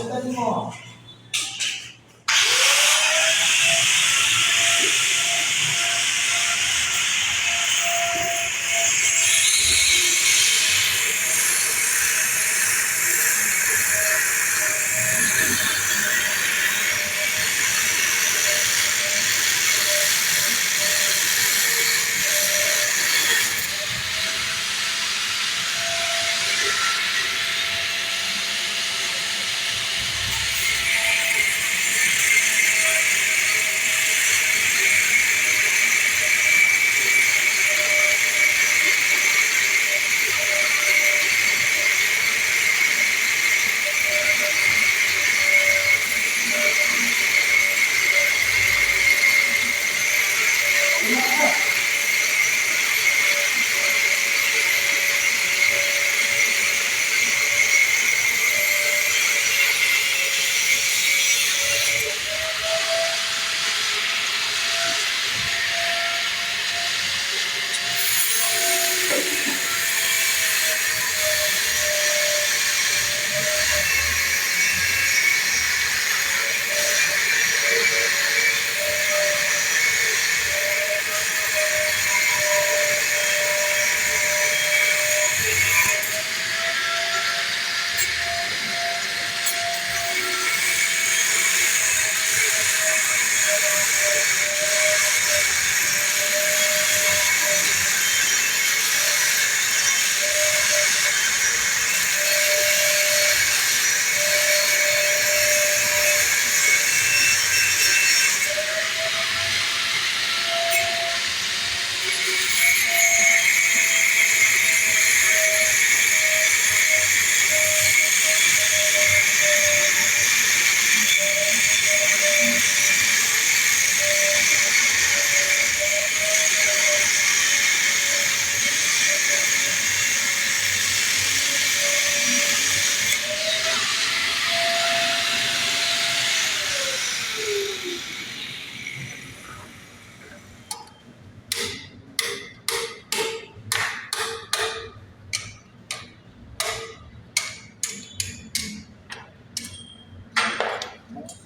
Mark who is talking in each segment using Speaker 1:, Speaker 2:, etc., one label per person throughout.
Speaker 1: Pagdating mo.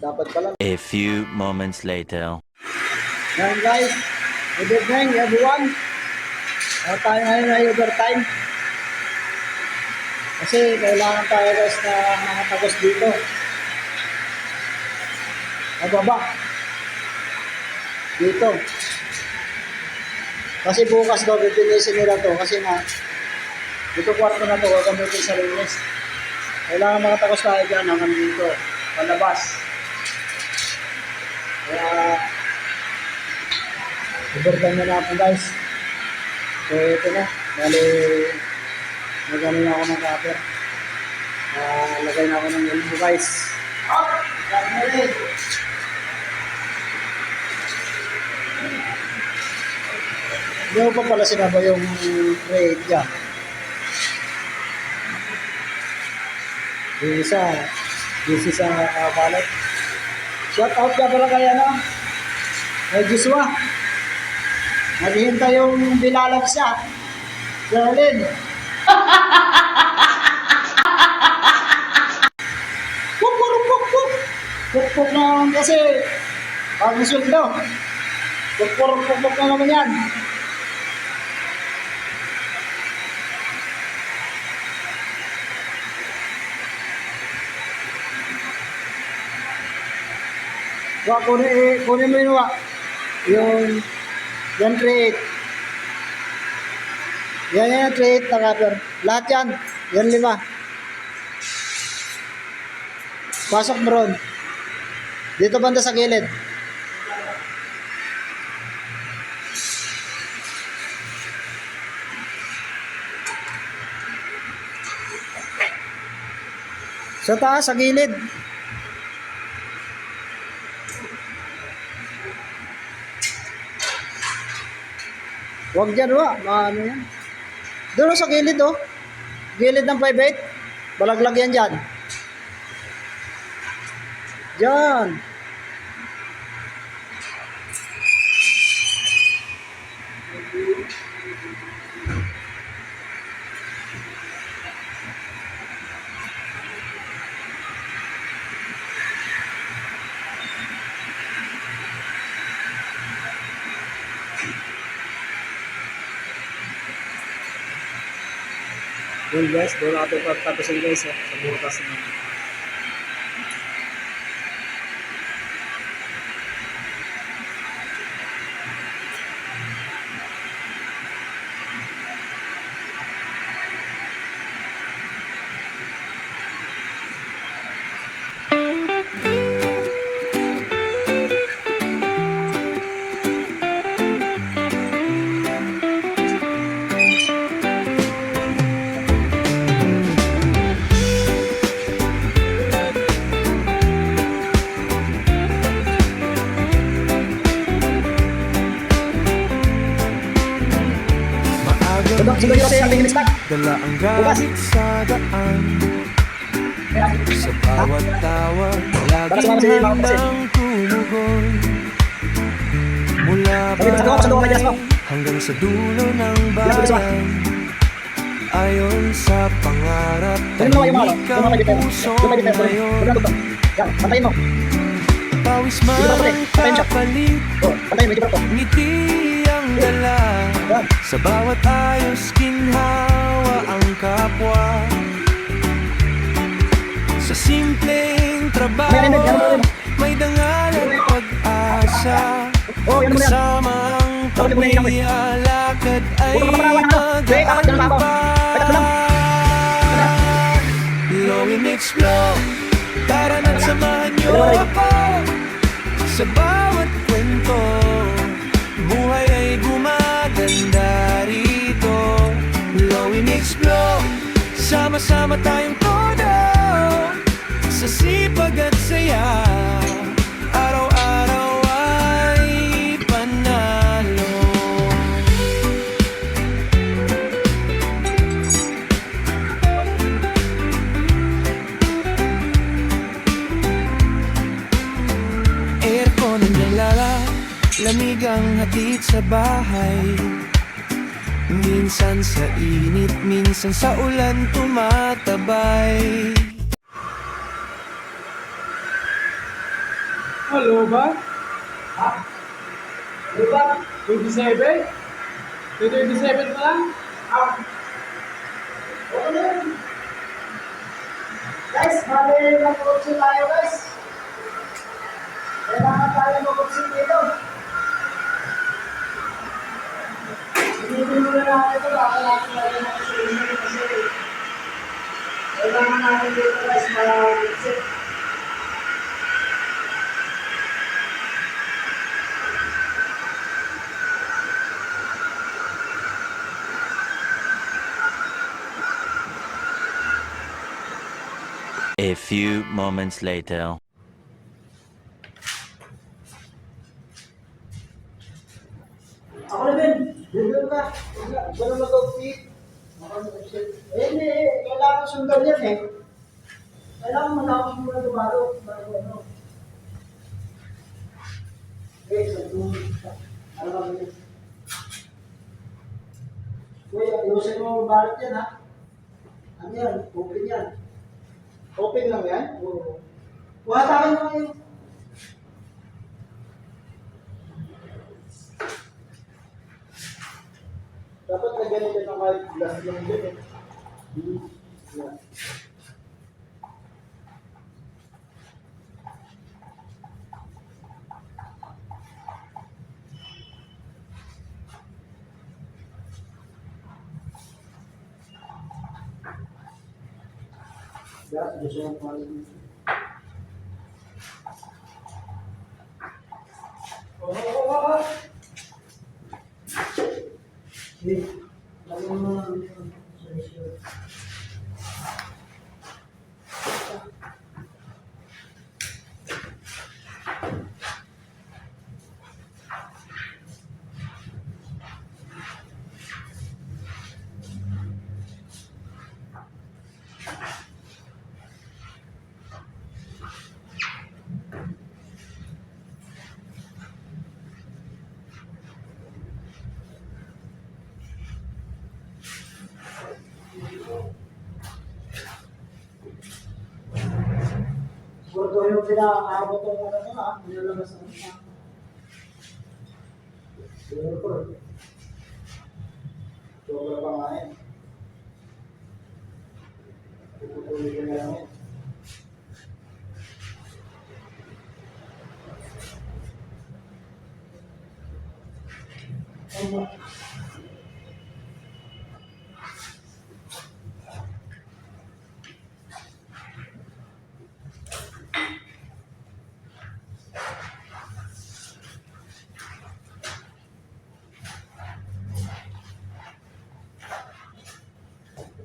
Speaker 1: Dapat pala.
Speaker 2: A few moments later.
Speaker 1: Yan guys, good evening everyone. Tayo ngayon ay overtime. Kasi kailangan tayo guys na mga tagos dito. Mababa. Dito. Kasi bukas daw pipilisin nila to. Kasi nga, dito kwarto na to, gagamitin sa linis. Kailangan mga tagos tayo dyan hanggang dito. Palabas. Kaya, overtime na natin guys. So ito na. Bali, nagano na ako ng cover. Lagay na ako ng elbow guys. Hindi ko pa pala sinaba yung trade dyan. Yung isa, busy sa balot. Shout out ka pala kaya na. May Joshua. Naghihintay yung bilalab siya. Darlene. Puk na naman kasi. Bagong sweldo. Puk na naman yan. Kunin mo yun yung yan trade. Yan trade na cover. Lahat yan. Yan 5. Pasok mo ron. Dito banda sa gilid. Sa taas, sa gilid. Huwag dyan, ano yan. Doon sa gilid, Gilid ng 5/8. Balaglag yan dyan. Dyan. Yun guys, doon natin pagtapusin guys sa butas na. Siguro kasi ang tingin stock.
Speaker 3: Dala ang gamit sa daan. Sa bawat tawag, laging handang tumugon. Mula bahay hanggang sa dulo ng bayan. Ayon sa pangarap, tahimik ang puso ngayon.
Speaker 1: Pantayin mo.
Speaker 3: Pawis man ang kapalit, ngiti ang dala. Sa bawat ayos, ginhawa ang kapwa. Sa simpleng trabaho, may dangal at pag-asa. Kasama ang pamilya, lakad ay magaan. Lowing explore, tara na't samahan niyo ako. Sa bawat kwento, buhay ay gumaganda rito. Lowing explore, sama-sama tayong todo. Sa sipag at saya, araw-araw ay panalo. Aircon ang lalala, lamig ang hatid sa bahay. Minsan sa init, minsan sa ulan tumatabay.
Speaker 1: Hello ba? Ha? Hello ba? 27? 27 pa lang? Oo na yun. Guys, mali mag-upsin tayo guys. Kailangan tayo mag-upsin dito. Sinipin mo na natin ito. Baka natin tayo mag-upsin kasi kailangan natin dito guys mag-upsin.
Speaker 2: A few moments later.
Speaker 1: Ako na din. Bibigyan ka. Wala mag-outfit. Eh, hindi. Kailangan sundan yan eh. Kailangan matapos mo na dumalo. Bago ano. Eh, ano ba ito? Kuya, iusin mo balot yan ha. Ano yan? Open yan. Open lang yan? Oo. Watakan mo yun. Dapat na ganito ng kahit glass lang din eh. Yan. Gas, gusto yung quality. Oh. Hey, lagyan mo lang dito. Sorry. Siguro yung pinakakabot ng ano na, nilalabas ng isa. Siguro po. Sobra pa nga eh. Tutuloy ka na lang yan. Ano?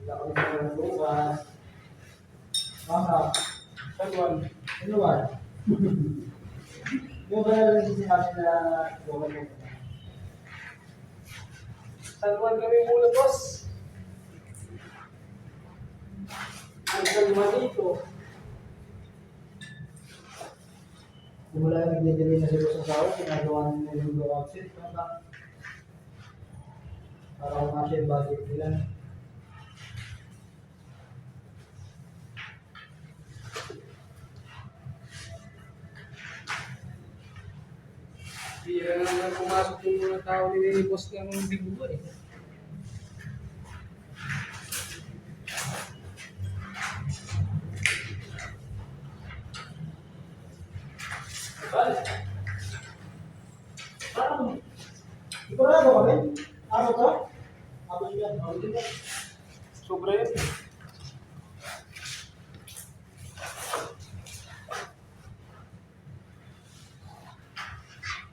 Speaker 1: Lakad ka ng bukas. Mama, Tagwan, ano ba? Yung ba na lang sinabi na buwan mo?
Speaker 4: Tagwan kami muna, boss. Ang kalma dito.
Speaker 1: Simula yung nagdidiri na sila sa tao, ginagawa nila yung go outfit. Para kumasya yung budget nila.
Speaker 4: Hindi na naman pumasok yung mga tao ni boss ng biguan eh.
Speaker 1: Parang, sigurado kami? Ano to? Ako yan, ako din yan.
Speaker 4: Sobra yun.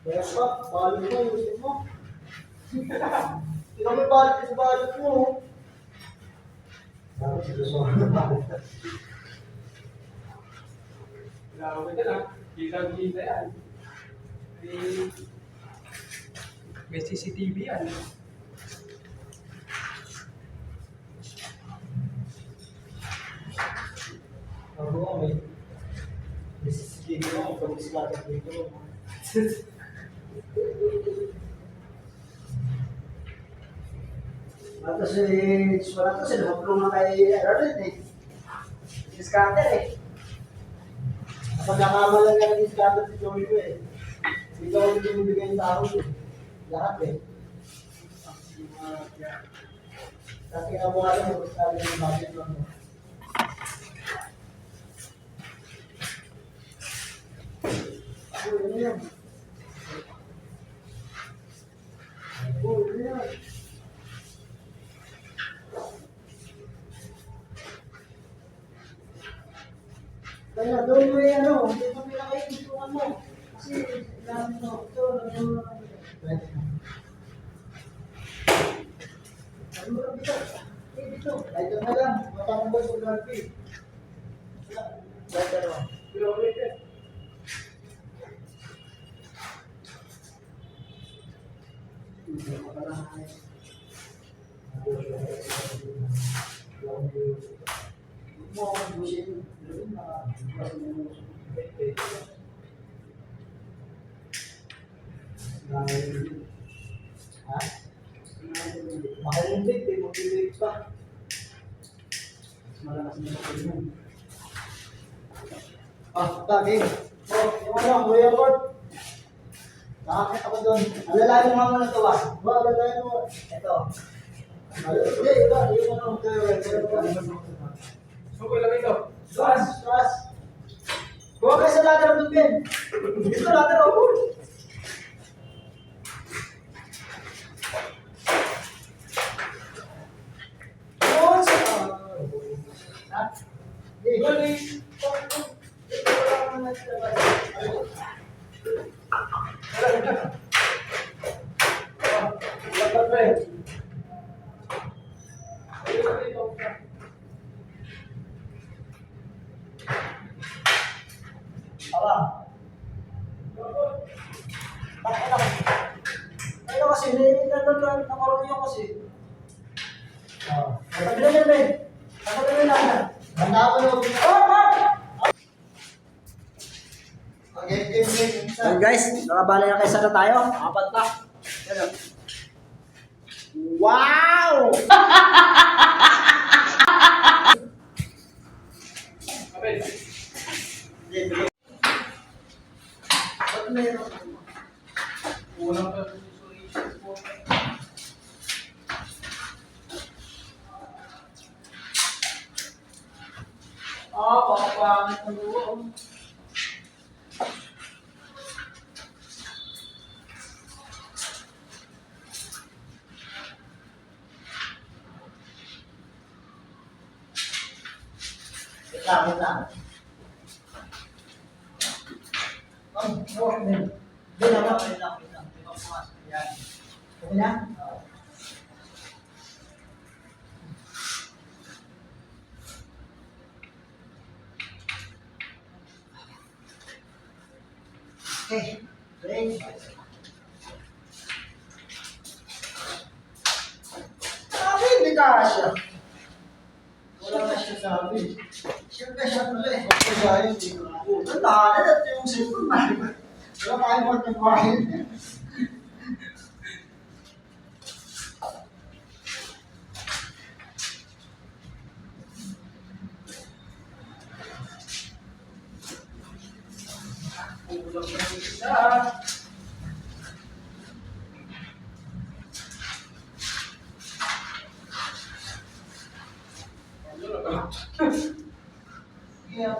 Speaker 1: Kaya pa, balot mo, gusto mo. Ikaw may balot sa balot mo. Bakit sinusunod na balot?
Speaker 4: Grabe ka lang. Kita-kita yan. May CCTV yan.
Speaker 1: Ako kami. Sige mo, pag-islakat dito. Wala to sila, mag-plong na kay Erlen eh. Discounter eh. Kapag nakamalan ka ng discounter si Joey ko eh. Ikaw ang binibigay ng tao eh. Lahat eh. Kasi kinabuha lang mo, sabi ng budget lang mo. Ano yan? Ano yan? Kaya doon mo yung ano, hindi mo pinakaintuan mo. Kasi ilan mo, ito, ano mo lang dito? Dito, lighter na lang, matang mo sa gravity. Lighter mo.
Speaker 4: Pero ulit eh.
Speaker 1: Ha? Mahal yung big, di mo bibig pa. Malakas na sa mo. Tagi. Yung ano, Kuya Kurt. Nakakita ko doon. Alalayan mo nga muna ito ba? Alalayan mo. Ito. Hindi, iba. Yung ano,
Speaker 4: So, kailan ito?
Speaker 1: Trust. Huwag kayo sa ladder ng Ben. Dito ladder ako. Ha? Hindi. Ano kasi, nakarami ako kasi. Natabi na yan, Ben. Natabi na yan. Handa ako na. So guys, nakabala na kayo sana tayo. Apat pa. Wow!
Speaker 4: Kapit. Unang
Speaker 1: Wait lang. Ben. Ben, wait lang. Di ba pumasok? Yan. Okay na? Oo. Okay. Break. Sabi, hindi kasya. Wala na siya sabi. Siyempre siya pala eh. Okay, gaya, hindi ko na. Tandaan at yung cellphone na. Wala tayo magpapahit.
Speaker 4: Kulang na yung isa.
Speaker 1: Yeah,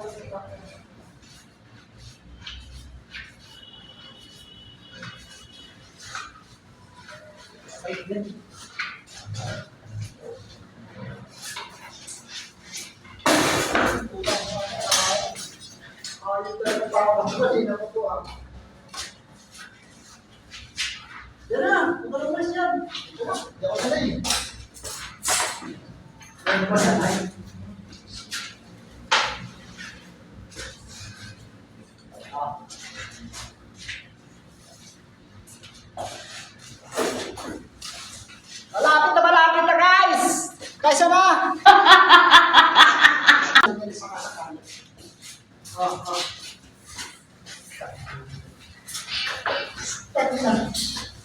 Speaker 1: wait din. Yung talaga pa ako. Hindi na po ah. Yan na. Punta na mas yan. Hindi ako sanay. Hindi pa sanay. Malapit na guys! Kaysa na!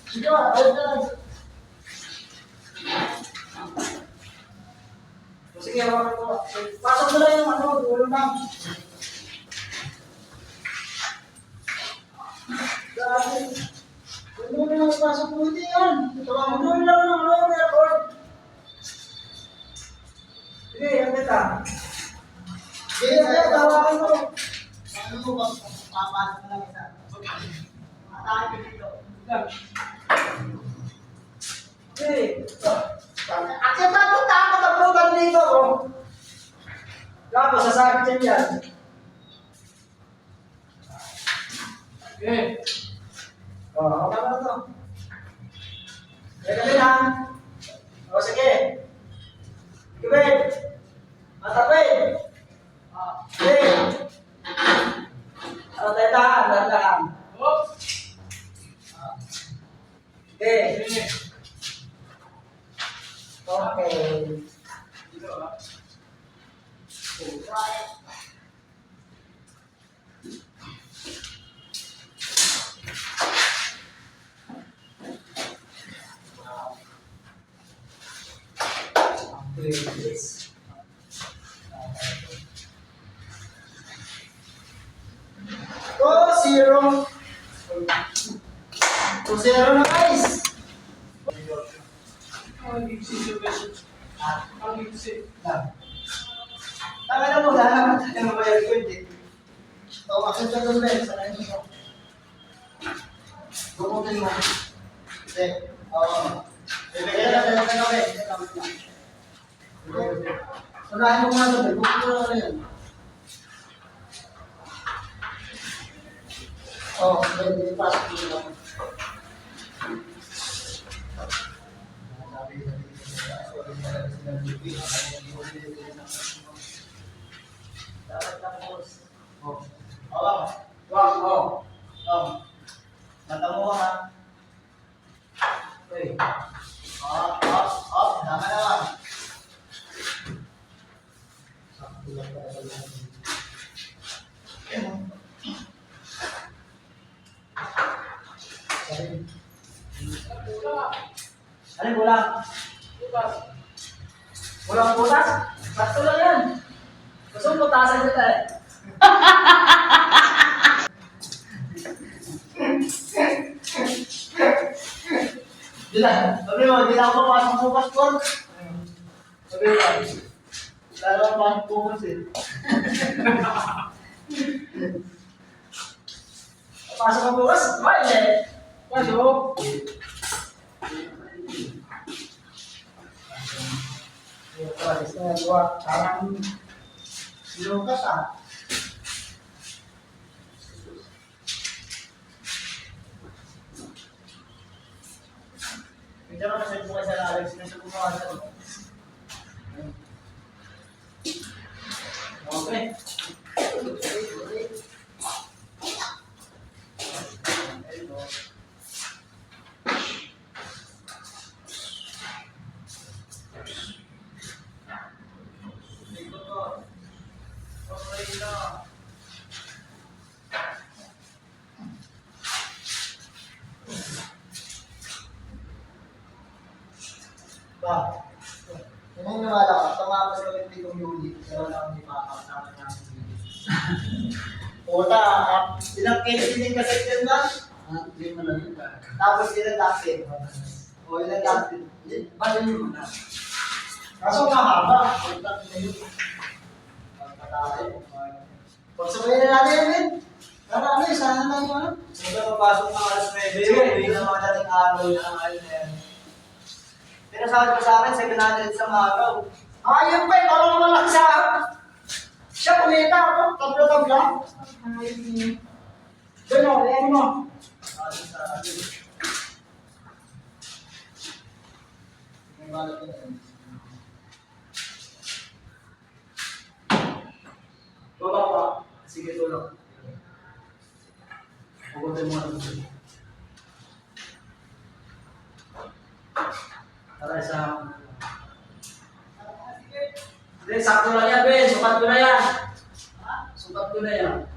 Speaker 1: Sige ba? Ayun na lang. Sige, pasok mo lang yung dulo lang. Dahil, ano na yung pasok mo ito yan? Dulo lang ng record. Sige, yan kita. Sige, tawakan mo. Ano mo ba? Papasok mo lang isa. Matakin dito. Sige. Akit na ito, takot ang program dito. Tapos, sasakit yan.
Speaker 4: Okay.
Speaker 1: Okay na ito. Sige na. Sige. Sige. Matapin. Sige. Dahan.
Speaker 4: Oh.
Speaker 1: Sige.
Speaker 4: Sige.
Speaker 1: Okay.
Speaker 4: Dito ah.
Speaker 1: Yes. Oh, 0. 2-0 na guys.
Speaker 4: Ang gigsi beses. Ang gigsi.
Speaker 1: Tama na mo, lahat ng mabayar ko hindi. So, akit ka doon rin, sana ito mo. Gumutin mo. Hindi. Bibigyan na kami. Unahin mo nga doon, gumutin mo na rin. Hindi pasok mo lang. Dapat tapos. Mata mo ha. Okay. Tama na lang. Sakto lang pala lang. Ano kulang?
Speaker 4: Bukas.
Speaker 1: Kulang butas? Sakto lang yan. Gusto mo butasan kita eh. Sabi mo, hindi na ako papasok bukas ko. Sabi mo, lalo ako pasok bukas eh. Pasok ka bukas? Hindi.
Speaker 4: Pasok.
Speaker 1: Parang Lucas ah. Medyo na kasi po kasi Alex, medyo gumawa sa ito. Okay. Ba, yun ang nawala ka, tumakas ka ulit ditong unit, pero wala akong ipapasama namin unit. Puta, ilang kilo din kasi yun ba?
Speaker 4: Hindi mo lang yun.
Speaker 1: Tapos ilang dapat. O ilang dapat.
Speaker 4: Bali mo na.
Speaker 1: Kaso mahaba. Puta na yun. Pagkatay. Pagsabayin na natin yan, Ben. Tara, ano, sana na yun, ano? Sige, papasok ng alas 9 yun. Hindi na mga dating araw yun ang ayun na yan. Pero sabi ko sa akin, 700 sa araw. Ayun pa, parang malaki sa siya kumita ako, tabla-tabla. Doon o, ayan mo. Baba pa. Sige, tulong. Pugutin mo na ito. Tara, isang. Hindi, sakto lang yan, Ben. Sukat ko na yan. Sukat ko na yan.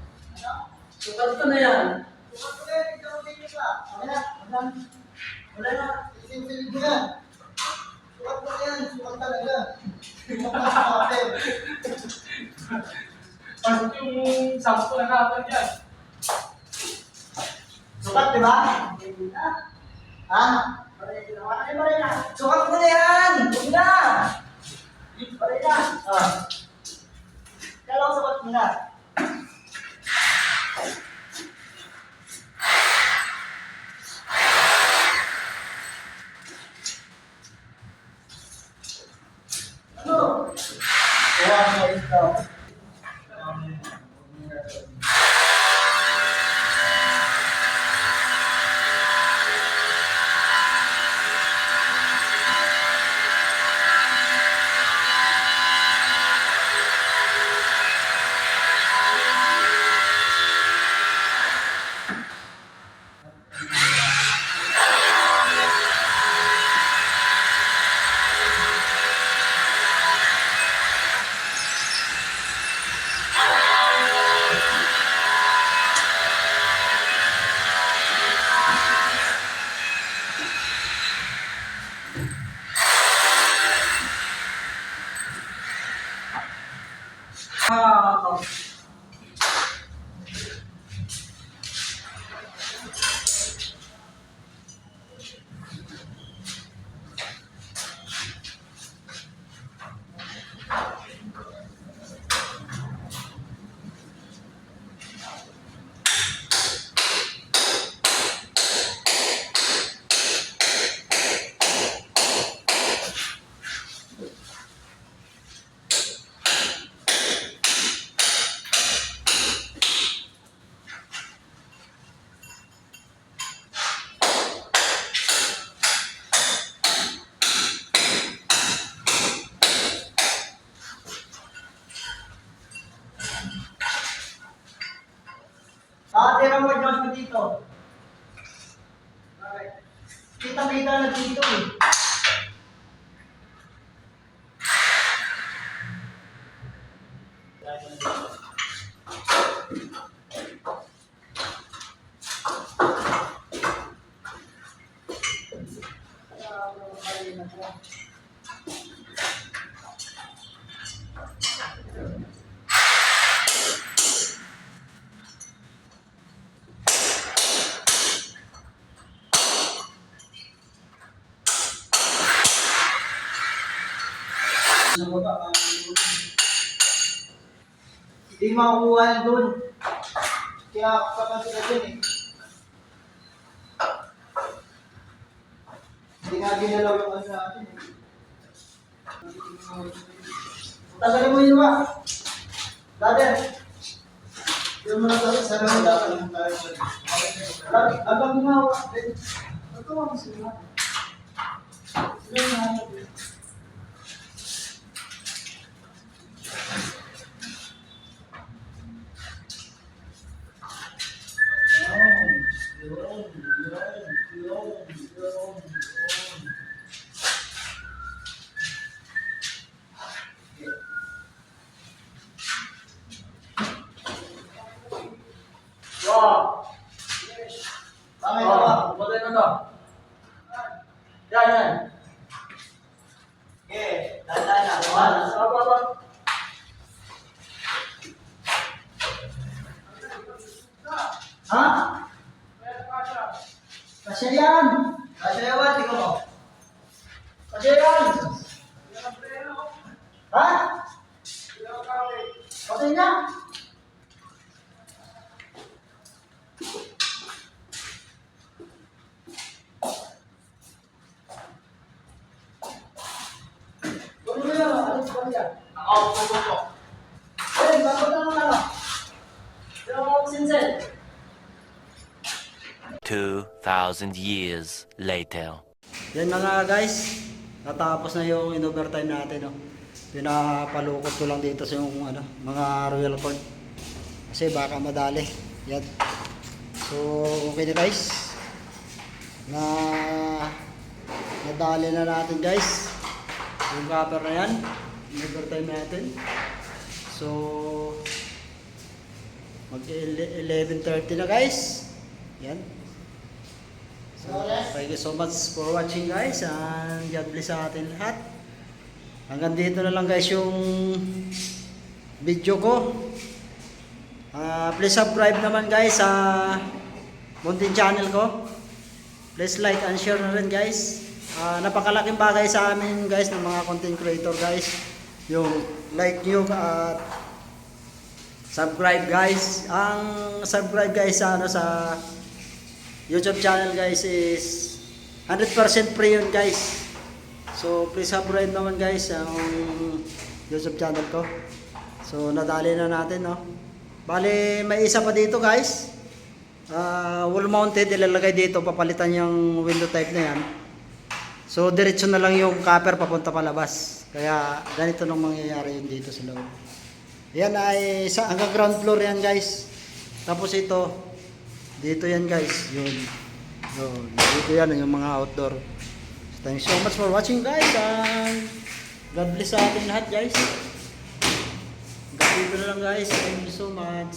Speaker 1: Sukat ko na yan. Sukat ko na yan. Ikaw din ka. Wala na. Wala na. Isinsilid mo yan. Sukat ko na yan. Sukat talaga. Sukat na sa kapel.
Speaker 4: Pasok yung sampo na kapag yan.
Speaker 1: Sukat, di ba? Ha? Sukat ko na yan! Huwag na! Pare na! Kala ko sukat mo na. Ano? Kaya nga ito. Tira mo Diyos mo dito. Kita-kita na dito eh. Hindi makukuha yan doon. Kaya kapag sila dun eh. Hindi nga ginalaw yung ano natin eh. Tagalin mo yun ba? Brother, yung mga tayo sa mga habang gumawa, ito ang sila. Sila na natin. Wow! Bakit ba? Patay na to. Yan, yan. Okay, tanda na. Apa. Ha? Kasya yan. Kasya yan, tingnan mo. Kasya yan. Ha? Patay na. Ano mo yan? Alis ba yan? Ako. Eh, bakit naman ano? Pero ako sinsen.
Speaker 2: 2,000 years later.
Speaker 1: Yan mga guys, natapos na yung in-overtime natin. No? Pinapalukot ko lang dito sa yung mga royal court. Kasi baka madali. Yan. So, okay na guys. Nadali na natin guys. Yung copper na yan. In-overtime natin. So, mag-11:30 na guys. Yan. So, thank you so much for watching guys, and God bless sa atin lahat. Hanggang dito na lang guys yung video ko. Please subscribe naman guys sa Muntin channel ko. Please like and share na rin guys. Napakalaking bagay sa amin guys ng mga content creator guys. Yung like nyo at subscribe guys. Ang subscribe guys sa YouTube channel guys is 100% free yun guys. So please subscribe naman guys ang YouTube channel ko. So nadali na natin no. Bale may isa pa dito guys. Wall mounted, ilalagay dito, papalitan yung window type na yan. So diretso na lang yung copper papunta palabas. Kaya ganito nang mangyayari yun dito sa loob. Yan ay hanggang ground floor yan guys. Tapos ito dito yan guys, yun. Dito yan yung mga outdoor. So, thanks so much for watching guys, and God bless sa ating lahat guys. Dito na lang guys, thank you so much.